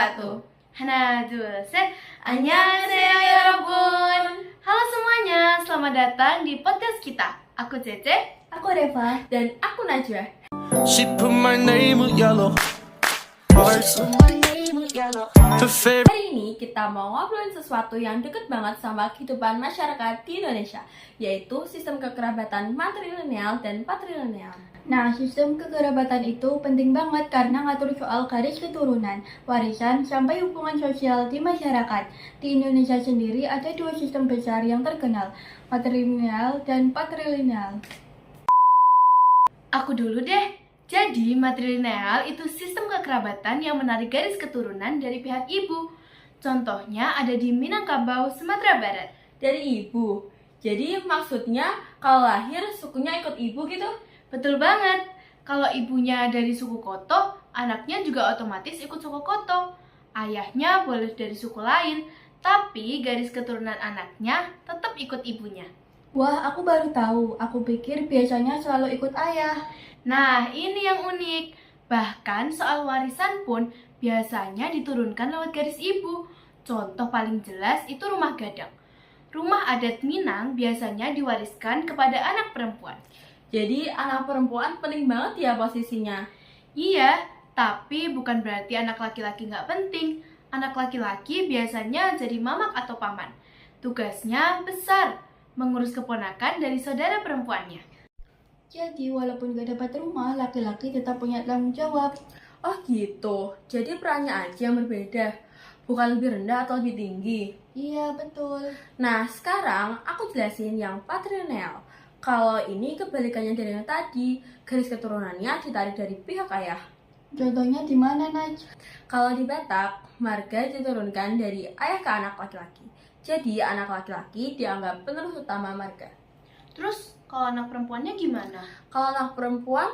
wabarakatuh. Hana, dua, set. Annyeonghaseyo yorobun. Halo semuanya, selamat datang di podcast kita. Aku Cece, Aku Reva, dan aku Najwa. She put my name with yellow hearts. hari ini kita mau ngobrolin sesuatu yang deket banget sama kehidupan masyarakat di Indonesia, yaitu sistem kekerabatan matrilineal dan patrilineal. Nah, sistem kekerabatan itu penting banget karena ngatur soal garis keturunan, warisan, sampai hubungan sosial di masyarakat. Di Indonesia sendiri ada dua sistem besar yang terkenal, matrilineal dan patrilineal. Aku dulu deh. Jadi, matrilineal itu sistem kekerabatan yang menarik garis keturunan dari pihak ibu. Contohnya ada di Minangkabau, Sumatera Barat. Dari ibu. Jadi maksudnya kalau lahir sukunya ikut ibu gitu? Betul banget. Kalau ibunya dari suku Koto, anaknya juga otomatis ikut suku Koto. Ayahnya boleh dari suku lain, tapi garis keturunan anaknya tetap ikut ibunya. Wah, aku baru tahu. Aku pikir biasanya selalu ikut ayah. Nah, ini yang unik. Bahkan soal warisan pun biasanya diturunkan lewat garis ibu. Contoh paling jelas itu rumah gadang. Rumah adat Minang biasanya diwariskan kepada anak perempuan. Jadi anak perempuan penting banget ya posisinya. Iya, tapi bukan berarti anak laki-laki nggak penting. Anak laki-laki biasanya jadi mamak atau paman. Tugasnya besar, mengurus keponakan dari saudara perempuannya. Jadi, walaupun gak dapat rumah, laki-laki tetap punya tanggung jawab. Oh gitu, jadi perannya aja yang berbeda. Bukan lebih rendah atau lebih tinggi. Iya, betul. Nah, sekarang aku jelasin yang patrilineal. Kalau ini kebalikannya dari yang tadi, garis keturunannya ditarik dari pihak ayah. Contohnya di mana, Naj? Kalau di Batak, marga diturunkan dari ayah ke anak laki-laki. Jadi, anak laki-laki dianggap penerus utama marga. Terus, kalau anak perempuannya gimana? Kalau anak perempuan,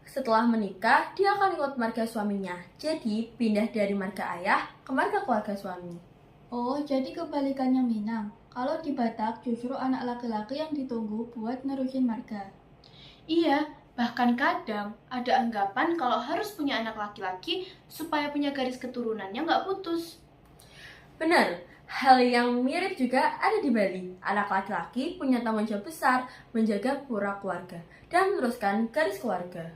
setelah menikah, dia akan ikut marga suaminya. Jadi, pindah dari marga ayah ke marga keluarga suami. Oh, jadi kebalikannya Minang. Kalau di Batak, justru anak laki-laki yang ditunggu buat nerusin marga. Iya, bahkan kadang ada anggapan kalau harus punya anak laki-laki supaya punya garis keturunannya nggak putus. Benar, hal yang mirip juga ada di Bali. Anak laki-laki punya tanggung jawab besar menjaga pura keluarga dan meneruskan garis keluarga.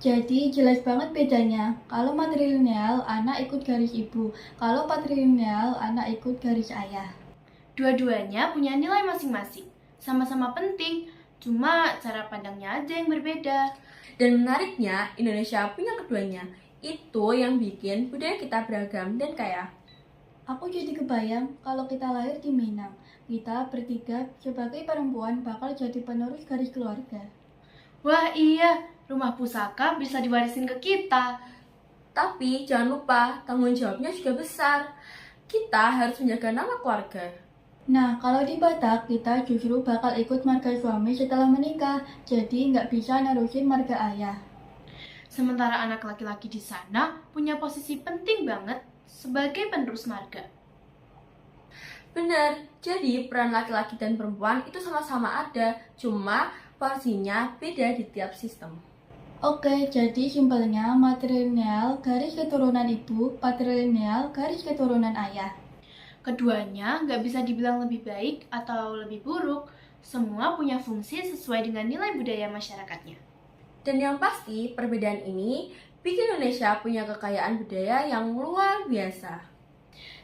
Jadi, jelas banget bedanya. Kalau matrilineal, anak ikut garis ibu. Kalau patrilineal, anak ikut garis ayah. Dua-duanya punya nilai masing-masing, sama-sama penting, cuma cara pandangnya aja yang berbeda. Dan menariknya, Indonesia punya keduanya. Itu yang bikin budaya kita beragam dan kaya. Aku jadi kebayang kalau kita lahir di Minang, kita bertiga sebagai perempuan bakal jadi penerus garis keluarga. Wah iya, rumah pusaka bisa diwarisin ke kita. Tapi jangan lupa, tanggung jawabnya juga besar. Kita harus menjaga nama keluarga. Nah, kalau di Batak, kita justru bakal ikut marga suami setelah menikah, jadi nggak bisa nerusin marga ayah. Sementara anak laki-laki di sana punya posisi penting banget sebagai penerus marga. Benar, jadi peran laki-laki dan perempuan itu sama-sama ada, cuma porsinya beda di tiap sistem. Oke, jadi simpelnya matrilineal garis keturunan ibu, patrilineal garis keturunan ayah. Keduanya nggak bisa dibilang lebih baik atau lebih buruk, semua punya fungsi sesuai dengan nilai budaya masyarakatnya. Dan yang pasti, perbedaan ini bikin Indonesia punya kekayaan budaya yang luar biasa.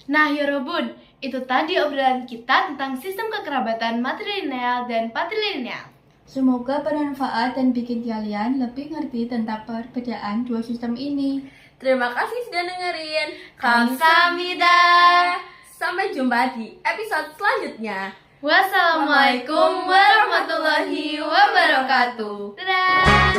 Nah Yorobun, itu tadi obrolan kita tentang sistem kekerabatan matrilineal dan patrilineal. Semoga bermanfaat dan bikin kalian lebih ngerti tentang perbedaan dua sistem ini. Terima kasih sudah dengerin. Kamsahamnida. Sampai jumpa di episode selanjutnya. Wassalamualaikum warahmatullahi wabarakatuh. Dadah.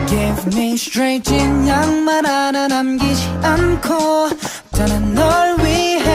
Give me straight 양말 하나 남기지 않고 단 널 위해